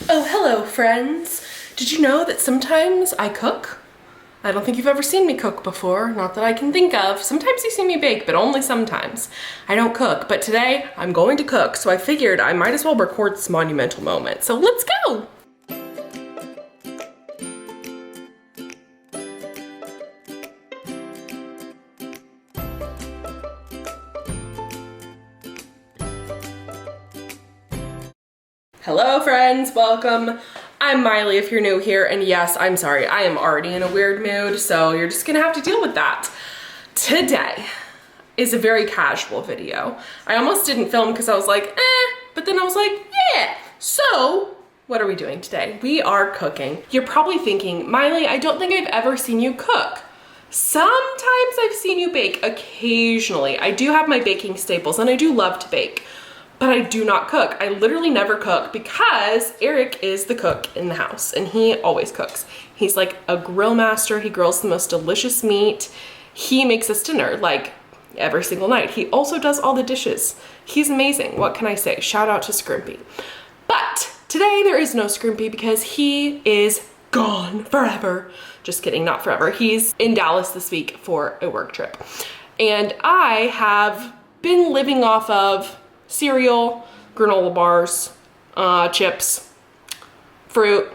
Oh, hello friends. Did you know that sometimes I cook? I don't think you've ever seen me cook before, not that I can think of. Sometimes you see me bake, but only sometimes. I don't cook, but today I'm going to cook, so I figured I might as well record this monumental moment. So let's go! Hello friends, welcome. I'm Maile if you're new here, and yes, I'm sorry, I am already in a weird mood, so you're just gonna have to deal with that. Today is a very casual video. I almost didn't film because I was like, but then I was like, yeah. So, what are we doing today? We are cooking. You're probably thinking, Maile, I don't think I've ever seen you cook. Sometimes I've seen you bake, occasionally. I do have my baking staples, and I do love to bake. But I do not cook. I literally never cook because Eric is the cook in the house and he always cooks. He's like a grill master. He grills the most delicious meat. He makes us dinner like every single night. He also does all the dishes. He's amazing. What can I say? Shout out to Scrimpy. But today there is no Scrimpy because he is gone forever. Just kidding, not forever. He's in Dallas this week for a work trip. And I have been living off of cereal, granola bars, chips, fruit.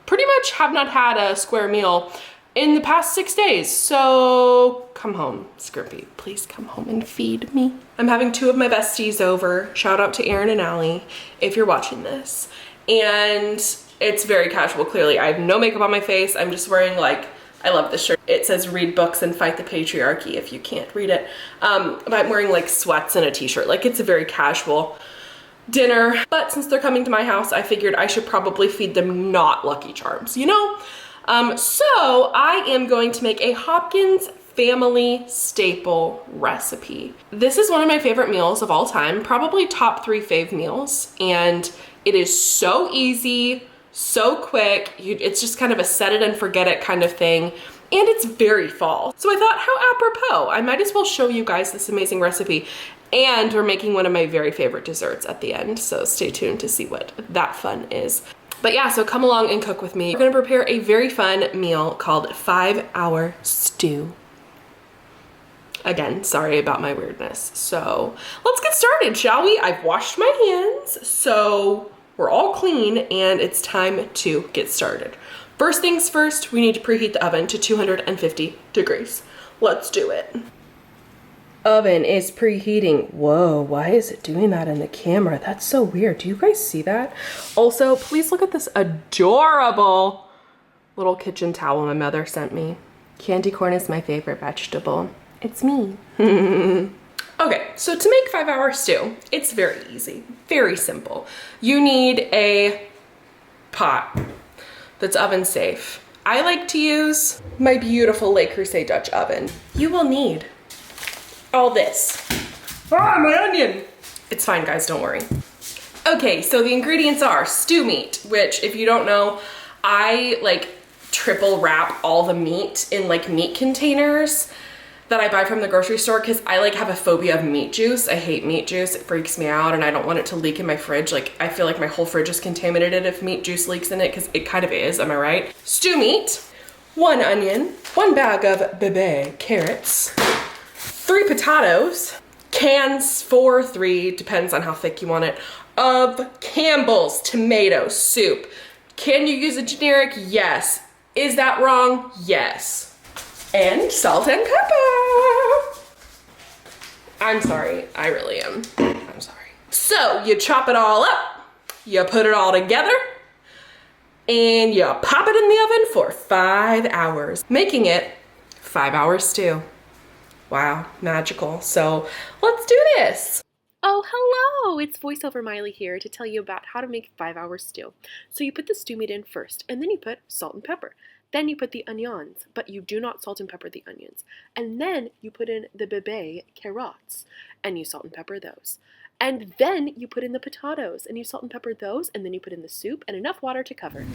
Pretty much have not had a square meal in the past 6 days. So come home, Scrimpy. Please come home and feed me. I'm having two of my besties over. Shout out to Aaron and Allie if you're watching this. And it's very casual, clearly. I have no makeup on my face. I'm just wearing like, I love this shirt. It says read books and fight the patriarchy if you can't read it. But I'm wearing like sweats and a t-shirt. Like it's a very casual dinner. But since they're coming to my house, I figured I should probably feed them not Lucky Charms, you know? So I am going to make a Hopkins family staple recipe. This is one of my favorite meals of all time, probably top 3 fave meals. And it is so easy, so quick. It's just kind of a set it and forget it kind of thing. And it's very fall. So I thought, how apropos, I might as well show you guys this amazing recipe. And we're making one of my very favorite desserts at the end. So stay tuned to see what that fun is. But yeah, so come along and cook with me. We're gonna prepare a very fun meal called 5-hour stew. Again, sorry about my weirdness. So let's get started, shall we? I've washed my hands, so we're all clean and it's time to get started. First things first, we need to preheat the oven to 250 degrees. Let's do it. Oven is preheating. Whoa, why is it doing that in the camera? That's so weird. Do you guys see that? Also, please look at this adorable little kitchen towel my mother sent me. Candy corn is my favorite vegetable. It's me. Okay, so to make 5-hour stew, it's very easy, very simple. You need a pot that's oven safe. I like to use my beautiful Le Creuset Dutch oven. You will need all this. Ah, my onion! It's fine, guys, don't worry. Okay, so the ingredients are stew meat, which if you don't know, I like triple wrap all the meat in like meat containers that I buy from the grocery store because I like have a phobia of meat juice. I hate meat juice. It freaks me out and I don't want it to leak in my fridge. Like I feel like my whole fridge is contaminated if meat juice leaks in it because it kind of is, am I right? Stew meat, 1 onion, 1 bag of bebe carrots, 3 potatoes, cans 4, 3, depends on how thick you want it, of Campbell's tomato soup. Can you use a generic? Yes. Is that wrong? Yes. And salt and pepper. I'm sorry, I really am. I'm sorry. So you chop it all up, you put it all together, and you pop it in the oven for 5 hours, making it 5-hour stew. Wow, magical. So let's do this. Oh, hello! It's VoiceOver Maile here to tell you about how to make 5-hour stew. So you put the stew meat in first, and then you put salt and pepper. Then you put the onions, but you do not salt and pepper the onions. And then you put in the bebe carrots, and you salt and pepper those. And then you put in the potatoes, and you salt and pepper those, and then you put in the soup and enough water to cover.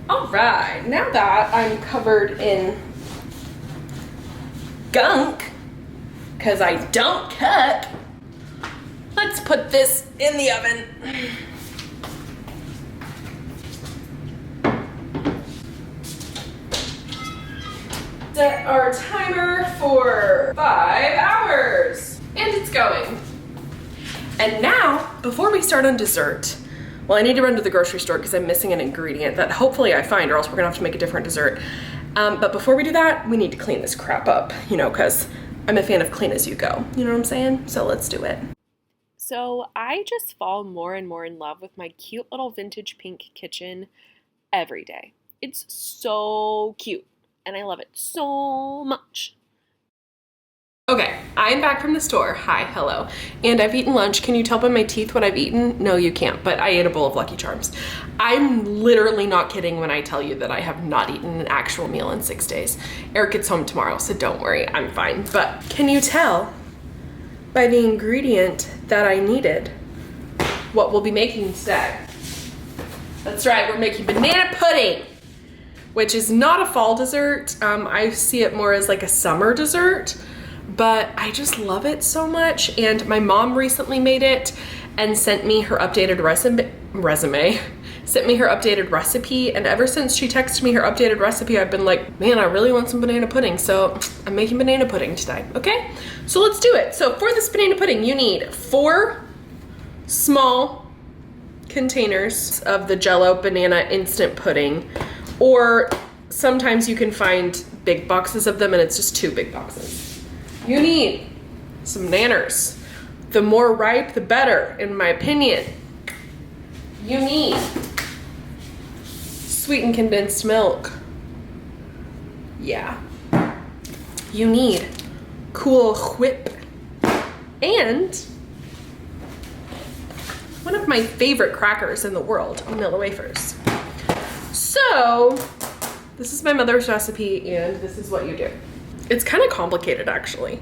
All right, now that I'm covered in gunk, because I don't cook, let's put this in the oven. set our timer for 5 hours. And it's going. And now, before we start on dessert, well, I need to run to the grocery store because I'm missing an ingredient that hopefully I find, or else we're gonna have to make a different dessert. But before we do that, we need to clean this crap up, you know, because I'm a fan of clean as you go. You know what I'm saying? So let's do it. So I just fall more and more in love with my cute little vintage pink kitchen every day. It's so cute, and I love it so much. Okay, I'm back from the store. Hi, hello. And I've eaten lunch. Can you tell by my teeth what I've eaten? No, you can't, but I ate a bowl of Lucky Charms. I'm literally not kidding when I tell you that I have not eaten an actual meal in 6 days. Eric gets home tomorrow, so don't worry, I'm fine. But can you tell by the ingredient that I needed what we'll be making today? That's right, we're making banana pudding, which is not a fall dessert. I see it more as like a summer dessert. But I just love it so much, and my mom recently made it and sent me her updated recipe, and ever since she texted me her updated recipe, I've been like, man, I really want some banana pudding, so I'm making banana pudding today, okay? So let's do it. So for this banana pudding, you need 4 small containers of the Jell-O banana instant pudding, or sometimes you can find big boxes of them and it's just 2 big boxes. You need some nanners. The more ripe, the better, in my opinion. You need sweetened condensed milk. Yeah. You need Cool Whip. And one of my favorite crackers in the world, vanilla wafers. So, this is my mother's recipe, and this is what you do. It's kind of complicated, actually.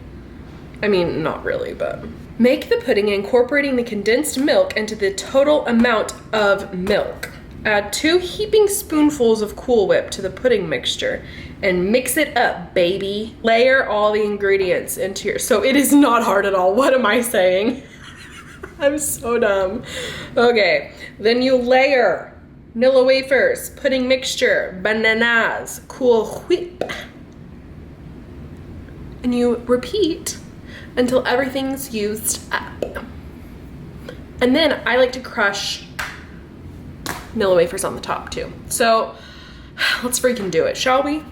I mean, not really, but. Make the pudding incorporating the condensed milk into the total amount of milk. Add 2 heaping spoonfuls of Cool Whip to the pudding mixture and mix it up, baby. Layer all the ingredients into your, so it is not hard at all. What am I saying? I'm so dumb. Okay, then you layer vanilla wafers, pudding mixture, bananas, Cool Whip. And you repeat until everything's used up. And then I like to crush vanilla wafers on the top too. So let's freaking do it, shall we?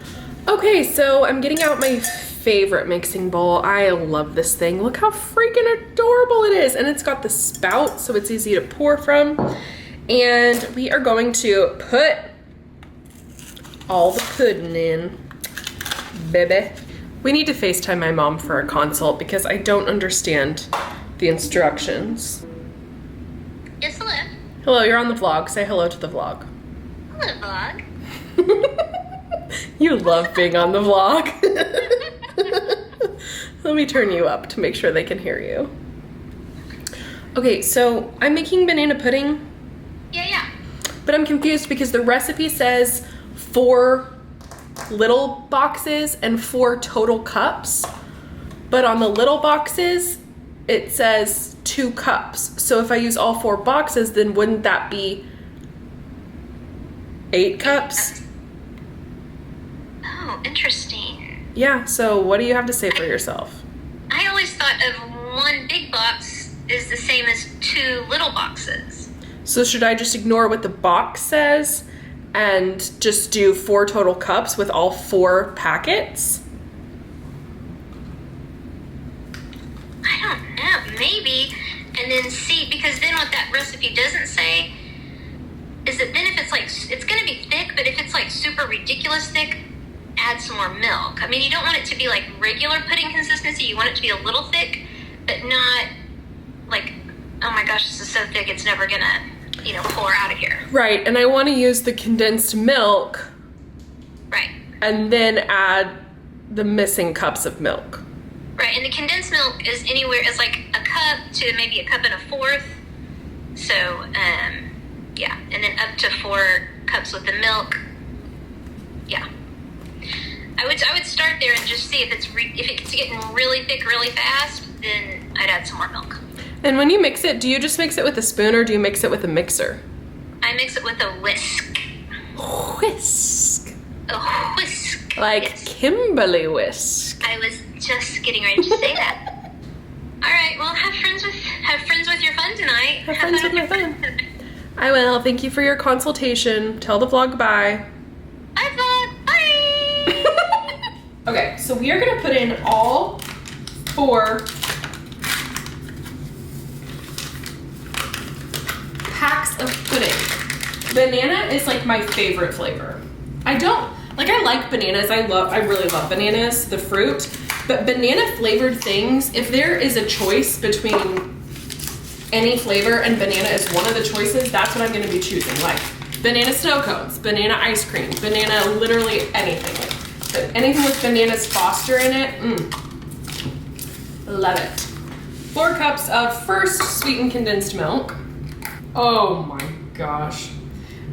Okay, so I'm getting out my favorite mixing bowl. I love this thing. Look how freaking adorable it is. And it's got the spout, so it's easy to pour from. And we are going to put all the pudding in, baby. We need to FaceTime my mom for a consult because I don't understand the instructions. Yes, hello. Hello, you're on the vlog. Say hello to the vlog. Hello, vlog. You love being on the vlog. Let me turn you up to make sure they can hear you. Okay, so I'm making banana pudding. Yeah. But I'm confused because the recipe says 4 little boxes and 4 total cups, but on the little boxes it says 2 cups. So if I use all 4 boxes, then wouldn't that be 8 cups? Oh, interesting. Yeah, so what do you have to say for yourself? I always thought of 1 big box is the same as 2 little boxes. So should I just ignore what the box says and just do 4 total cups with all 4 packets? I don't know, maybe. And then see, because then what that recipe doesn't say is that then if it's like, it's going to be thick, but if it's like super ridiculous thick, add some more milk. I mean, you don't want it to be like regular pudding consistency. You want it to be a little thick, but not like, oh my gosh, this is so thick, it's never going to, you know, pour out of here. Right, and I want to use the condensed milk. Right. And then add the missing cups of milk. Right, and the condensed milk is anywhere, it's like a cup to maybe a cup and a fourth. So, yeah, and then up to 4 cups with the milk. Yeah. I would start there and just see if it's getting really thick really fast, then I'd add some more milk. And when you mix it, do you just mix it with a spoon or do you mix it with a mixer? I mix it with a whisk. Whisk. A whisk. Like Yes. Kimberly whisk. I was just getting ready to say that. All right. Well, have friends with your fun tonight. Have friends with my fun. I will. Thank you for your consultation. Tell the vlog bye. Bye, vlog. Bye. Okay, so we are gonna put in all 4 packs of pudding. Banana is like my favorite flavor. I like bananas. I really love bananas, the fruit. But banana flavored things, if there is a choice between any flavor and banana is one of the choices, that's what I'm gonna be choosing. Like banana snow cones, banana ice cream, banana literally anything. But anything with bananas foster in it, love it. 4 cups of first sweetened condensed milk. Oh my gosh.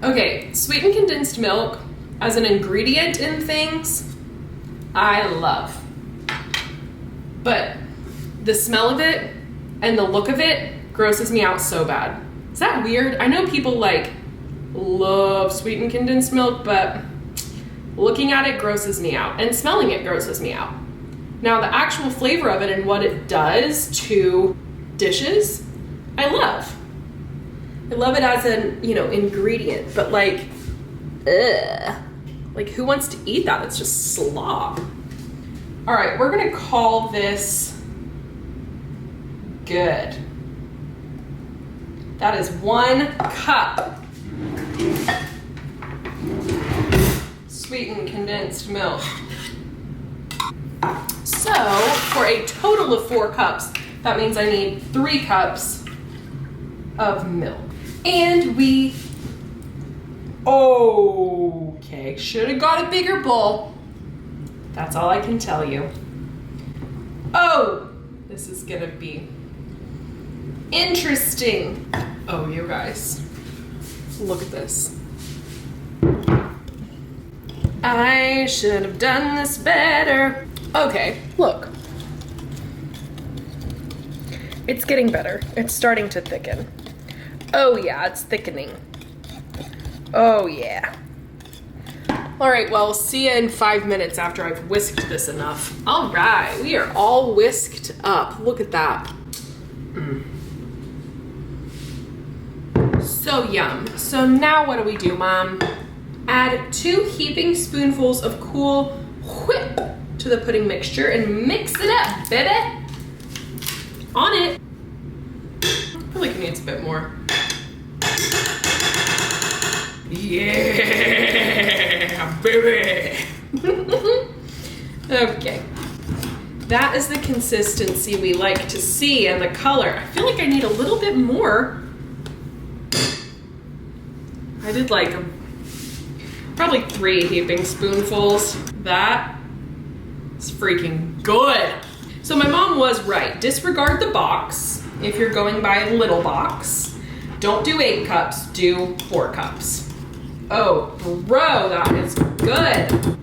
Okay, sweetened condensed milk as an ingredient in things, I love. But the smell of it and the look of it grosses me out so bad. Is that weird? I know people like love sweetened condensed milk, but looking at it grosses me out and smelling it grosses me out. Now the actual flavor of it and what it does to dishes, I love. I love it as an, ingredient, but like, ugh. Like who wants to eat that? It's just slop. All right, we're gonna call this good. That is 1 cup sweetened condensed milk. So for a total of 4 cups, that means I need 3 cups of milk. And okay, should have got a bigger bowl. That's all I can tell you. Oh, this is gonna be interesting. Oh, you guys, look at this. I should have done this better. Okay, look. It's getting better. It's starting to thicken. Oh yeah, it's thickening. Oh yeah. All right, well, see you in 5 minutes after I've whisked this enough. All right, we are all whisked up. Look at that. So yum. So now what do we do, Mom? Add 2 heaping spoonfuls of Cool Whip to the pudding mixture and mix it up, baby. On it. I feel like it needs a bit more. Yeah, baby. Okay. That is the consistency we like to see and the color. I feel like I need a little bit more. I did like probably 3 heaping spoonfuls. That is freaking good. So my mom was right. Disregard the box if you're going by a little box. Don't do 8 cups, do 4 cups. Oh, bro, that is good.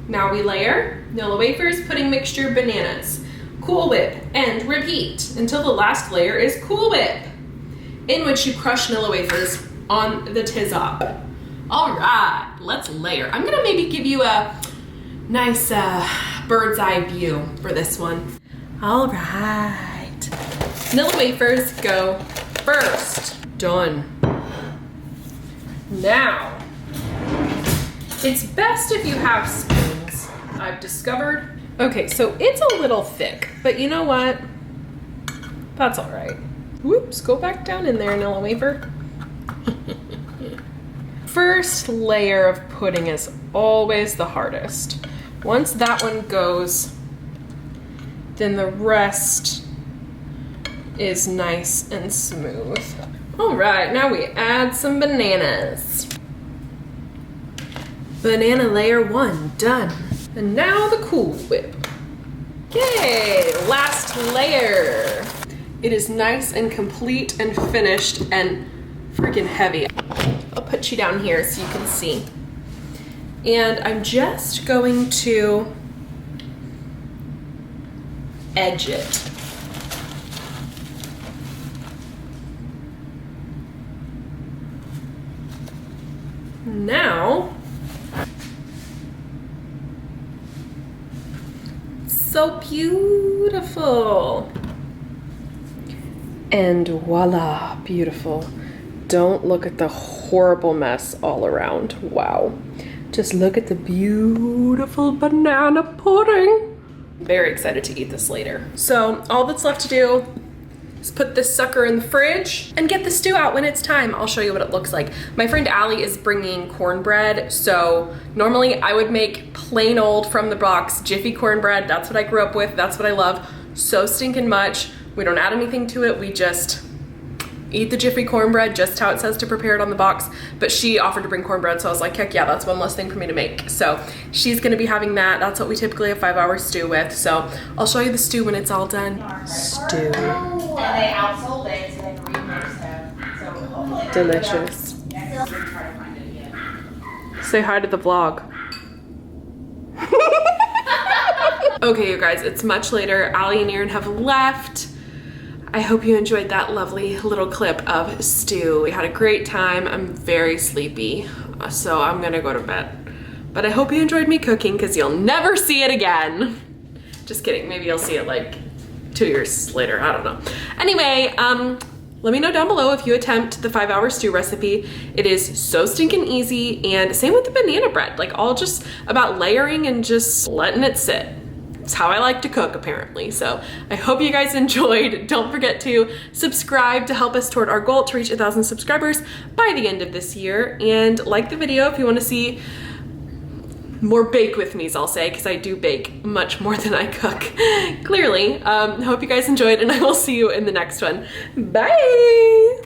Now we layer Nilla wafers, pudding mixture, bananas, Cool Whip, and repeat until the last layer is Cool Whip, in which you crush Nilla wafers on the top. All right, let's layer. I'm gonna maybe give you a nice bird's eye view for this one. All right, Nilla wafers go first. Done. Now, it's best if you have spoons, I've discovered. Okay, so it's a little thick, but you know what? That's all right. Whoops, go back down in there, Nilla wafer. First layer of pudding is always the hardest. Once that one goes, then the rest is nice and smooth. All right, now we add some bananas. Banana layer 1, done. And now the Cool Whip. Yay, last layer. It is nice and complete and finished and freaking heavy. I'll put you down here so you can see. And I'm just going to edge it. Now, so beautiful. And voila, beautiful. Don't look at the horrible mess all around. Wow. Just look at the beautiful banana pudding. Very excited to eat this later. So all that's left to do is put this sucker in the fridge and get the stew out when it's time. I'll show you what it looks like. My friend Allie is bringing cornbread. So normally I would make plain old from the box Jiffy cornbread. That's what I grew up with. That's what I love so stinking much. We don't add anything to it. We just eat the Jiffy cornbread just how it says to prepare it on the box. But she offered to bring cornbread, so I was like, heck yeah, that's one less thing for me to make. So she's gonna be having that. That's what we typically have 5-hour stew with. So I'll show you the stew when it's all done. Stew. And they outsold it, so they remixed it. So hopefully Delicious. Yeah, try to find it again. Say hi to the vlog. Okay, you guys, it's much later. Allie and Aaron have left. I hope you enjoyed that lovely little clip of stew. We had a great time. I'm very sleepy, so I'm gonna go to bed. But I hope you enjoyed me cooking because you'll never see it again. Just kidding, maybe you'll see it like 2 years later, I don't know. Anyway, let me know down below if you attempt the 5-hour stew recipe. It is so stinking easy, and same with the banana bread. Like all just about layering and just letting it sit. It's how I like to cook, apparently. So I hope you guys enjoyed. Don't forget to subscribe to help us toward our goal to reach 1,000 subscribers by the end of this year. And like the video if you want to see more bake with me's, I'll say, because I do bake much more than I cook, clearly. Hope you guys enjoyed, and I will see you in the next one. Bye!